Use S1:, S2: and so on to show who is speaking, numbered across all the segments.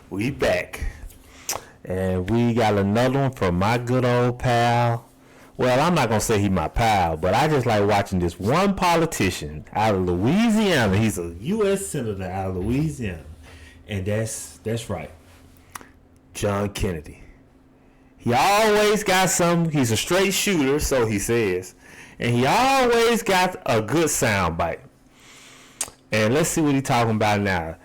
S1: We back, and we got another one from my good old pal. Well, I'm not gonna say he my pal, but I just like watching this one politician out of Louisiana. He's a U.S. senator out of Louisiana, and that's right, John Kennedy. He always got some. He's a straight shooter, so he says, and he always got a good sound bite. And let's see what he's talking about now.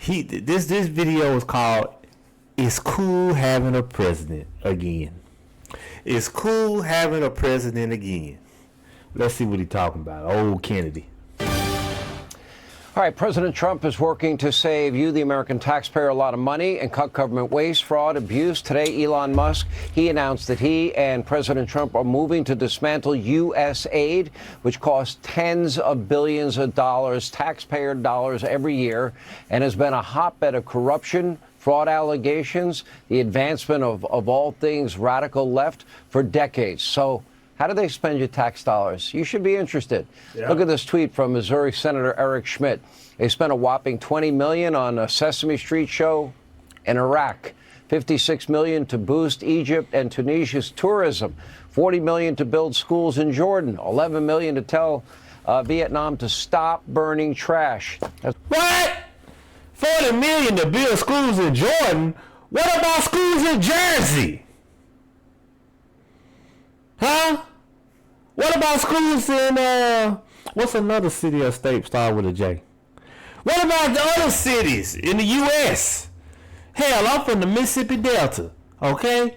S1: This video is called "It's Cool Having a President Again." It's cool having a president again. Let's see what he's talking about. Old Kennedy.
S2: All right, President Trump is working to save you, the American taxpayer, a lot of money and cut government waste, fraud, abuse. Today, Elon Musk, he announced that he and President Trump are moving to dismantle U.S. aid, which costs tens of billions of dollars, taxpayer dollars every year, and has been a hotbed of corruption, fraud allegations, the advancement of all things radical left for decades. So how do they spend your tax dollars? You should be interested. Yeah. Look at this tweet from Missouri Senator Eric Schmidt. They spent a whopping $20 million on a Sesame Street show in Iraq, $56 million to boost Egypt and Tunisia's tourism, $40 million to build schools in Jordan, $11 million to tell Vietnam to stop burning trash.
S1: What? $40 million to build schools in Jordan? What about schools in Jersey? Huh? What about schools in, what's another city or state start with a J? What about the other cities in the U.S.? Hell, I'm from the Mississippi Delta, okay?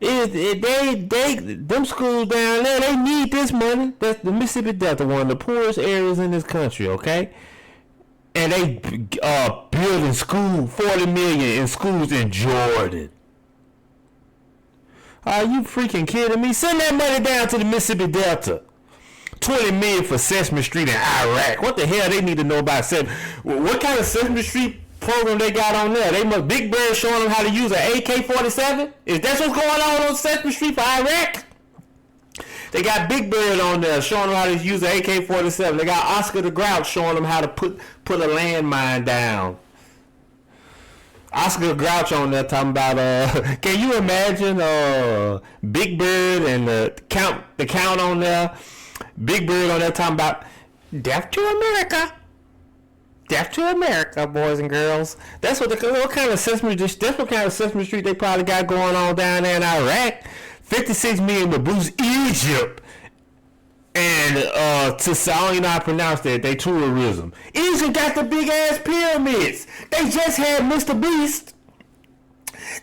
S1: Them schools down there, they need this money. That's the Mississippi Delta, one of the poorest areas in this country, okay? And they building school, $40 million in schools in Jordan. Are you freaking kidding me? Send that money down to the Mississippi Delta. $20 million for Sesame Street in Iraq. What the hell they need to know about Sesame? What kind of Sesame Street program they got on there? They must Big Bird showing them how to use an AK-47? Is that what's going on Sesame Street for Iraq? They got Big Bird on there showing them how to use an AK-47. They got Oscar the Grouch showing them how to put a landmine down. Oscar the Grouch on there talking about can you imagine Big Bird and the count on there? Big Bird on there talking about death to America. Death to America, boys and girls. That's what kind of Sesame Street they probably got going on down there in Iraq. $56 million to boost Egypt. And I don't even know how to pronounce that. They tourism. Egypt got the big ass pyramids. They just had Mr. Beast.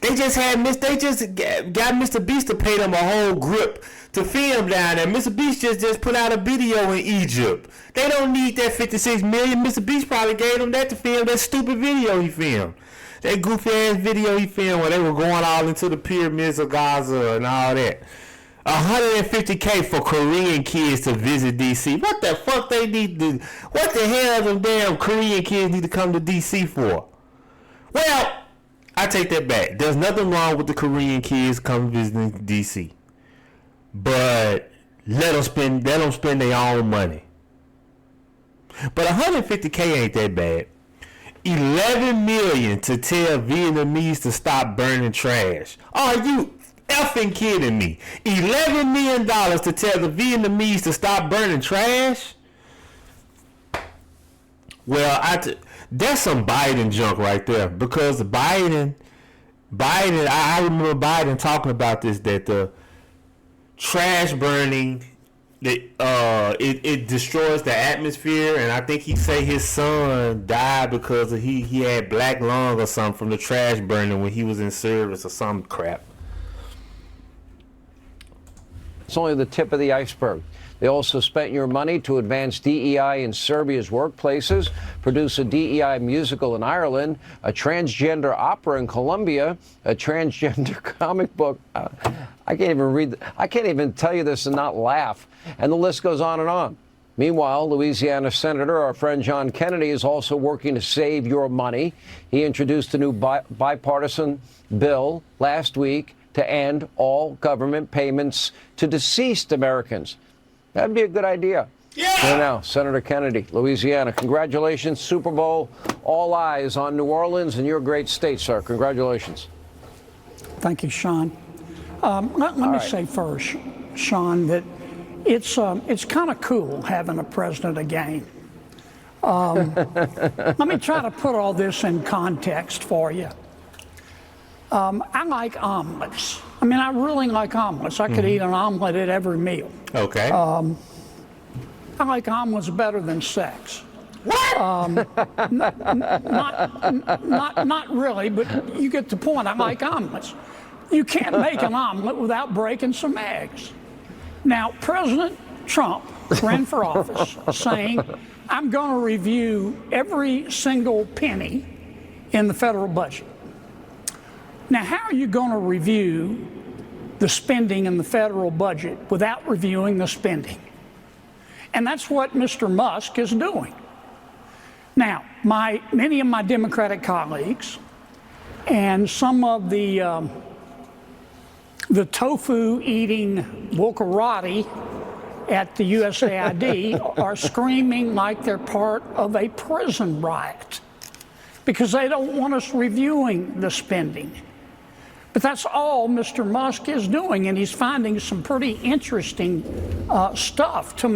S1: They just got Mr. Beast to pay them a whole grip to film down there. Mr. Beast just put out a video in Egypt. They don't need that $56 million. Mr. Beast probably gave them that to film that stupid video he filmed. That goofy ass video he filmed where they were going all into the pyramids of Gaza and all that. $150K for Korean kids to visit DC. What the fuck they need to? What the hell them damn Korean kids need to come to DC for? Well, I take that back. There's nothing wrong with the Korean kids come visiting DC, but let them spend their own money. But $150K ain't that bad. $11 million to tell Vietnamese to stop burning trash. Are you effing kidding me? $11 million to tell the Vietnamese to stop burning trash? Well, that's some Biden junk right there, because Biden, I remember Biden talking about this, that the trash burning, it destroys the atmosphere, and I think he say his son died because he had black lung or something from the trash burning when he was in service or some crap.
S2: It's only the tip of the iceberg. They also spent your money to advance DEI in Serbia's workplaces, produce a DEI musical in Ireland, a transgender opera in Colombia, a transgender comic book. I can't even tell you this and not laugh. And the list goes on and on. Meanwhile, Louisiana Senator, our friend John Kennedy, is also working to save your money. He introduced a new bipartisan bill last week to end all government payments to deceased Americans. That'd be a good idea.
S1: Yeah.
S2: Here now, Senator Kennedy, Louisiana. Congratulations, Super Bowl. All eyes on New Orleans and your great state, sir. Congratulations.
S3: Thank you, Sean. Let me say first, Sean, that it's kind of cool having a president again. Let me try to put all this in context for you. I like omelets. I mean, I really like omelets. I could eat an omelet at every meal.
S1: Okay.
S3: I like omelets better than sex. Not really, but you get the point. I like omelets. You can't make an omelet without breaking some eggs. Now, President Trump ran for office saying, I'm going to review every single penny in the federal budget. Now, how are you going to review the spending in the federal budget without reviewing the spending? And that's what Mr. Musk is doing. Now, many of my Democratic colleagues and some of the tofu-eating wokarati at the USAID are screaming like they're part of a prison riot because they don't want us reviewing the spending. But that's all Mr. Musk is doing, and he's finding some pretty interesting stuff. To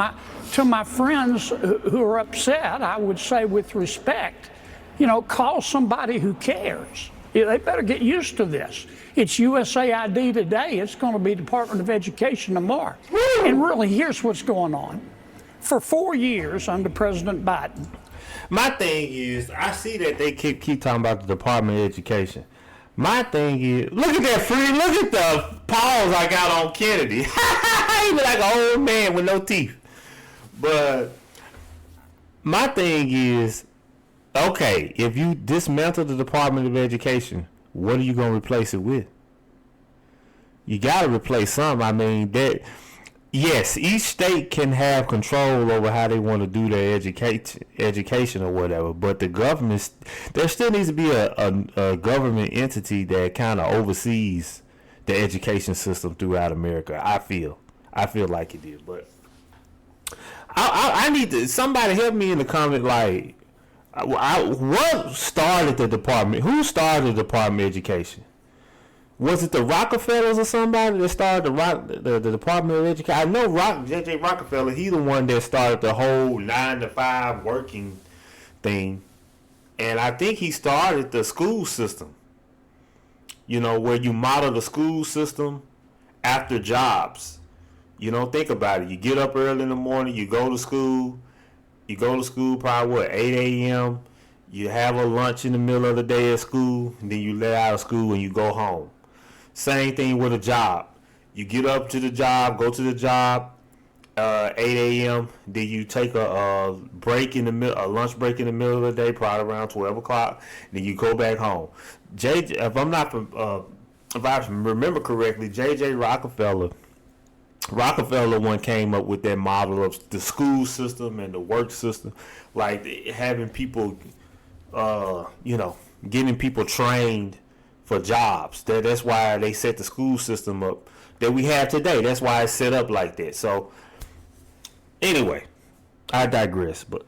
S3: my friends who are upset, I would say with respect, call somebody who cares. They better get used to this. It's USAID today. It's going to be Department of Education tomorrow. And really, here's what's going on. For 4 years under President Biden.
S1: My thing is, I see that they keep talking about the Department of Education. My thing is, look at the pause I got on Kennedy. He look like an old man with no teeth. But my thing is, okay, if you dismantle the Department of Education, what are you going to replace it with? You got to replace something. I mean, yes, each state can have control over how they want to do their education or whatever, but the government, there still needs to be a government entity that kind of oversees the education system throughout America. I feel like it is, but I need somebody help me in the comment, like, what started the department? Who started the Department of Education? Was it the Rockefellers or somebody that started the Department of Education? I know J.J. Rockefeller, he's the one that started the whole 9-to-5 working thing. And I think he started the school system. Where you model the school system after jobs. Think about it. You get up early in the morning, you go to school. You go to school probably, 8 a.m. You have a lunch in the middle of the day at school, and then you let out of school and you go home. Same thing with a job. You get up to the job, go to the job, 8 a.m. Then you take a break in the middle, a lunch break in the middle of the day, probably around 12 o'clock. Then you go back home. If I remember correctly, J.J. Rockefeller one came up with that model of the school system and the work system, like having people, getting people trained for jobs. That's why they set the school system up that we have today. That's why it's set up like that. So anyway, I digress, but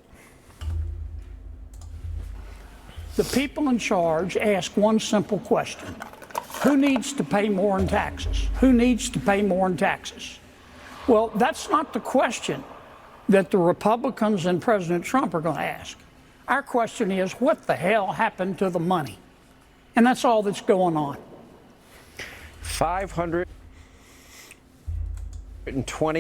S3: the people in charge ask one simple question. Who needs to pay more in taxes? Who needs to pay more in taxes? Well, that's not the question that the Republicans and President Trump are going to ask. Our question is, what the hell happened to the money? And that's all that's going on.
S2: $520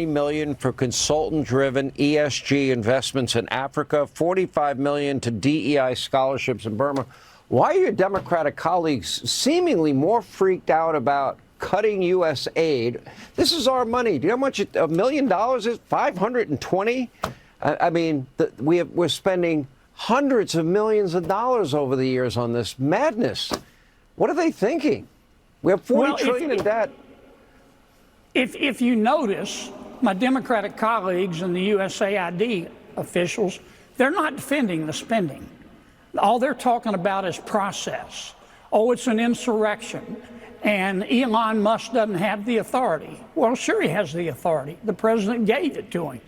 S2: million for consultant-driven ESG investments in Africa, $45 million to DEI scholarships in Burma. Why are your Democratic colleagues seemingly more freaked out about cutting U.S. aid? This is our money. Do you know how much $1 million is? 520? I mean, we're spending hundreds of millions of dollars over the years on this madness. What are they thinking? We have $40 trillion in debt.
S3: If you notice, my Democratic colleagues and the USAID officials, they're not defending the spending. All they're talking about is process. oh, it's an insurrection, and Elon Musk doesn't have the authority. Well, sure he has the authority. The president gave it to him.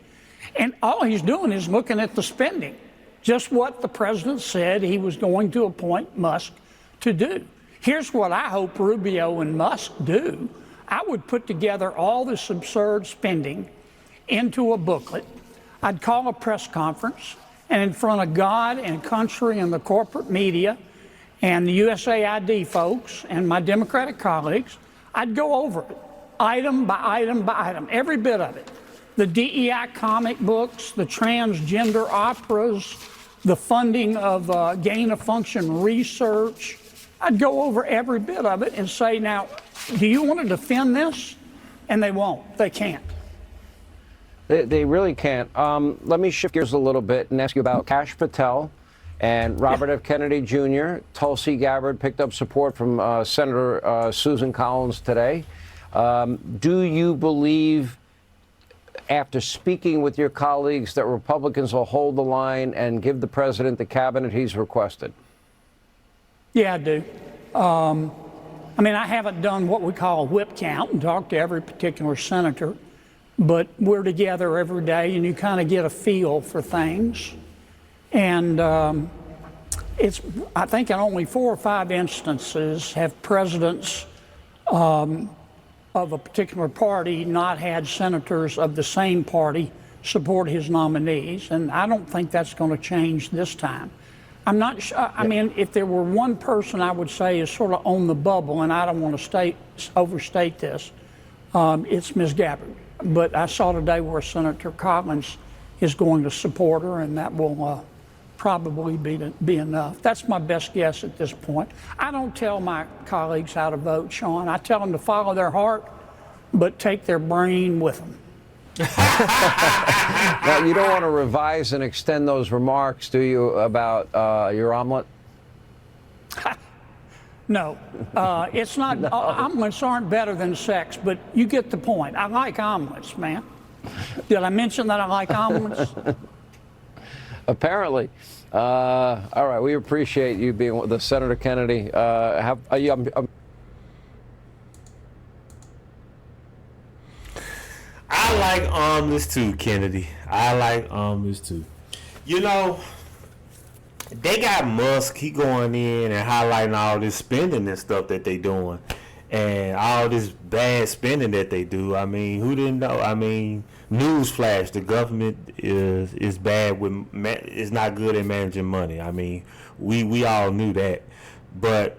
S3: And all he's doing is looking at the spending, just what the president said he was going to appoint Musk to do. Here's what I hope Rubio and Musk do. I would put together all this absurd spending into a booklet. I'd call a press conference, and in front of God and country and the corporate media and the USAID folks and my Democratic colleagues, I'd go over it, item by item by item, every bit of it. The DEI comic books, the transgender operas, the funding of gain-of-function research. I'd go over every bit of it and say, now, do you want to defend this? And they won't. They can't.
S2: They really can't. Let me shift gears a little bit and ask you about Kash Patel and Robert F. Kennedy Jr. Tulsi Gabbard picked up support from Senator Susan Collins today. Do you believe, after speaking with your colleagues, that Republicans will hold the line and give the president the cabinet he's requested?
S3: Yeah, I do. I mean, I haven't done what we call a whip count and talked to every particular senator, but we're together every day and you kind of get a feel for things. And I think in only 4 or 5 instances have presidents of a particular party not had senators of the same party support his nominees, and I don't think that's going to change this time. I'm not sure. I mean, if there were one person I would say is sort of on the bubble, and I don't want to overstate this, it's Ms. Gabbard. But I saw today where Senator Collins is going to support her, and that will probably be enough. That's my best guess at this point. I don't tell my colleagues how to vote, Sean. I tell them to follow their heart, but take their brain with them.
S2: Now, you don't want to revise and extend those remarks, do you, about your omelet?
S3: No, it's not. Omelets aren't better than sex, but you get the point. I like omelets, man. Did I mention that I like omelets?
S2: Apparently. All right, we appreciate you being with us, Senator Kennedy.
S1: I like omelets too, Kennedy. I like omelets too. You know, they got Musk. He going in and highlighting all this spending and stuff that they doing, and all this bad spending that they do. I mean, who didn't know? I mean, newsflash: the government is bad with is not good at managing money. I mean, we all knew that, but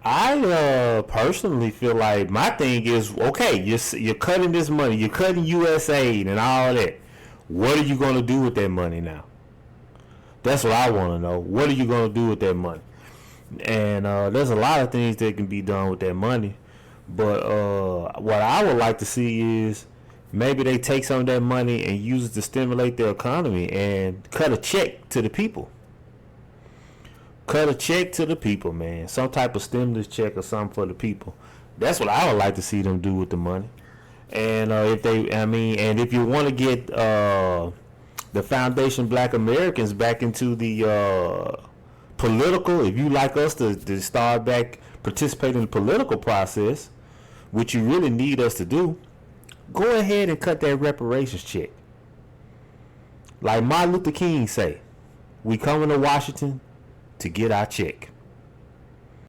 S1: I personally feel like my thing is, okay, you're cutting this money, you're cutting USAID and all that. What are you going to do with that money now? That's what I want to know. What are you going to do with that money? And there's a lot of things that can be done with that money. But what I would like to see is maybe they take some of that money and use it to stimulate the economy and cut a check to the people. Cut a check to the people, man. Some type of stimulus check or something for the people. That's what I would like to see them do with the money. And if you want to get the Foundation Black Americans back into the political, if you like us to start back participating in the political process, which you really need us to do, go ahead and cut that reparations check. Like Martin Luther King say, we coming to Washington to get our check.